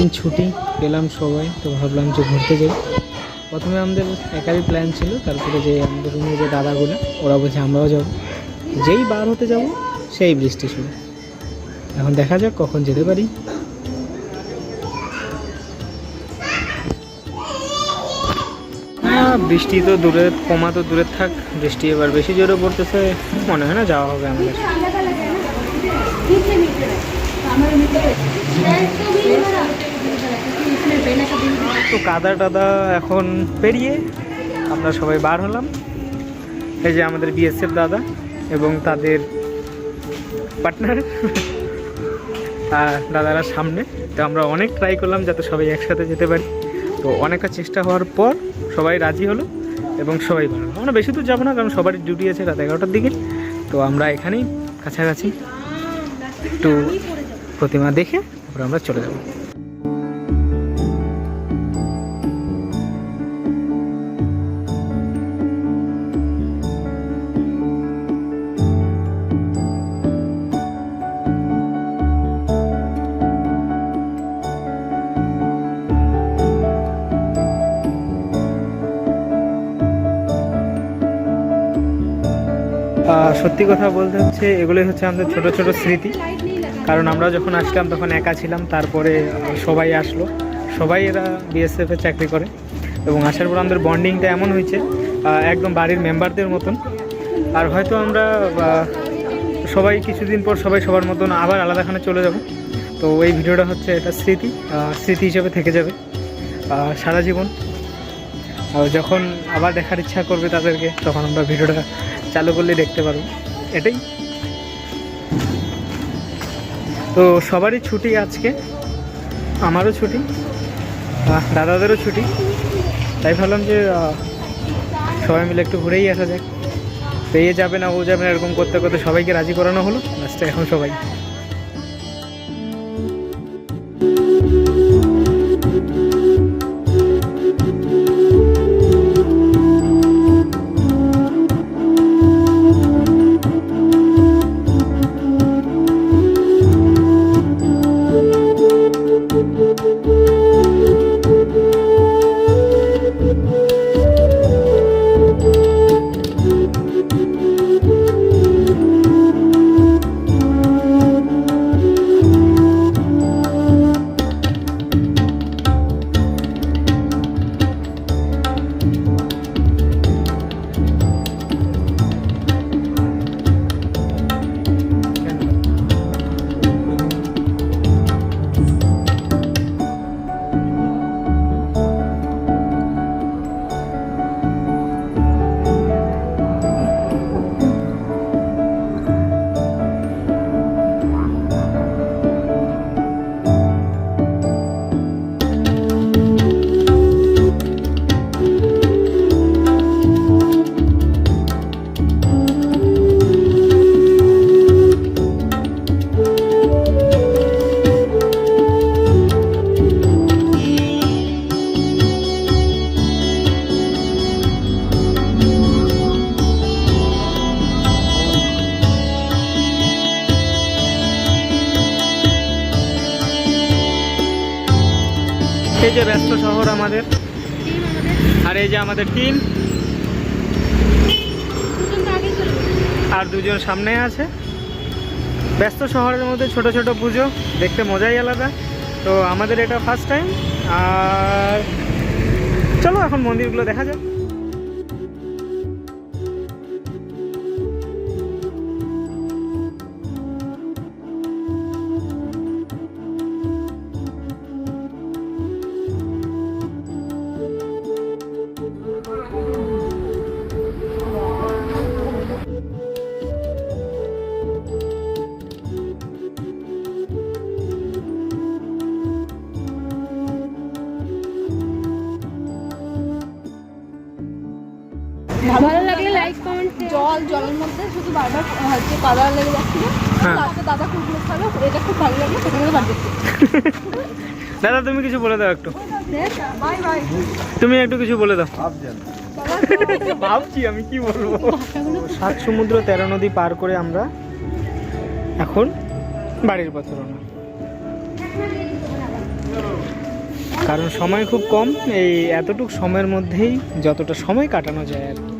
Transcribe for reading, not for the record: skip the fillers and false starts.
দিন ছুটি পেলাম সবাই, তো ভাবলাম যে ঘুরতে যাই। প্রথমে আমাদের একারই প্ল্যান ছিল, তারপরে যে আমাদের রুমে যে দাদাগুলো ওরা বলছে আমরাও যাব। যেই বার হতে যাব সেই বৃষ্টি শুরু। এখন দেখা যাক কখন যেতে পারি। বৃষ্টি তো দূরে, কমা তো দূরে থাক, বৃষ্টি এবার বেশি জোরে পড়তেছে, মনে হয় না যাওয়া হবে আমাদের। তো কাদা টাদা এখন পেরিয়ে আমরা সবাই বার হলাম। এই যে আমাদের বিএসএফ দাদা এবং তাদের পার্টনার দাদারা সামনে। তো আমরা অনেক ট্রাই করলাম যাতে সবাই একসাথে যেতে পারি। তো অনেকটা চেষ্টা হওয়ার পর সবাই রাজি হলো এবং সবাই বার হলো। আমরা বেশি দূর যাবো না, কারণ সবারই ডিউটি আছে রাত 11টার দিকে। তো আমরা এখানেই কাছাকাছি একটু প্রতিমা দেখে তারপরে আমরা চলে যাবো। সত্যি কথা বলতে হচ্ছে এগুলোই হচ্ছে আমাদের ছোট ছোট স্মৃতি। কারণ আমরা যখন আসলাম তখন একা ছিলাম, তারপরে সবাই আসলো, সবাই এরা বিএসএফে চাকরি করে এবং আসার পর আমাদের বন্ডিংটা এমন হয়েছে একদম বাড়ির মেম্বারদের মতন। আর হয়তো আমরা সবাই কিছুদিন পর সবাই সবার মতন আবার আলাদাখানে চলে যাব। তো এই ভিডিওটা হচ্ছে এটা স্মৃতি হিসেবে থেকে যাবে সারা জীবন। যখন আবার দেখার ইচ্ছা করবে তাদেরকে, তখন আমরা ভিডিওটা চালু করলে দেখতে পারবো। এটাই। তো সবারই ছুটি আজকে, আমারও ছুটি, দাদাদেরও ছুটি। তাই ভাবলাম যে সবাই মিলে একটু ঘুরেই আসা যাক। তো এ যাবে না ও যাবে না এরকম করতে করতে সবাইকে রাজি করানো হলো। লাস্টে এখন সবাই এই যে ব্যস্ত শহর আমাদের, আর এই যে আমাদের টিম, আর দুজন সামনে আছে। ব্যস্ত শহরের মধ্যে ছোট ছোট পুজো দেখতে মজাই আলাদা। তো আমাদের এটা ফার্স্ট টাইম। আর চলো এখন মন্দিরগুলো দেখা যাক। ভালো লাগলে লাইক কমেন্ট। জলের মধ্যে শুধু বারবার হচ্ছে কাদা লেগে যাচ্ছিল। দাদা খুব ভালো, এটা খুব ভালো লাগলো, সেখানে বাদ দিচ্ছি। দাদা তুমি কিছু বলে দাও একটু। Bye bye. তুমি একটু কিছু বলে দাও। ভাবছি আমি কি বলবো। 7 সমুদ্র 13 নদী পার করে আমরা এখন বাড়ির পথে রওনা। কারণ সময় খুব কম, এই এতটুকু সময়ের মধ্যেই যতটা সময় কাটানো যায় আর কি।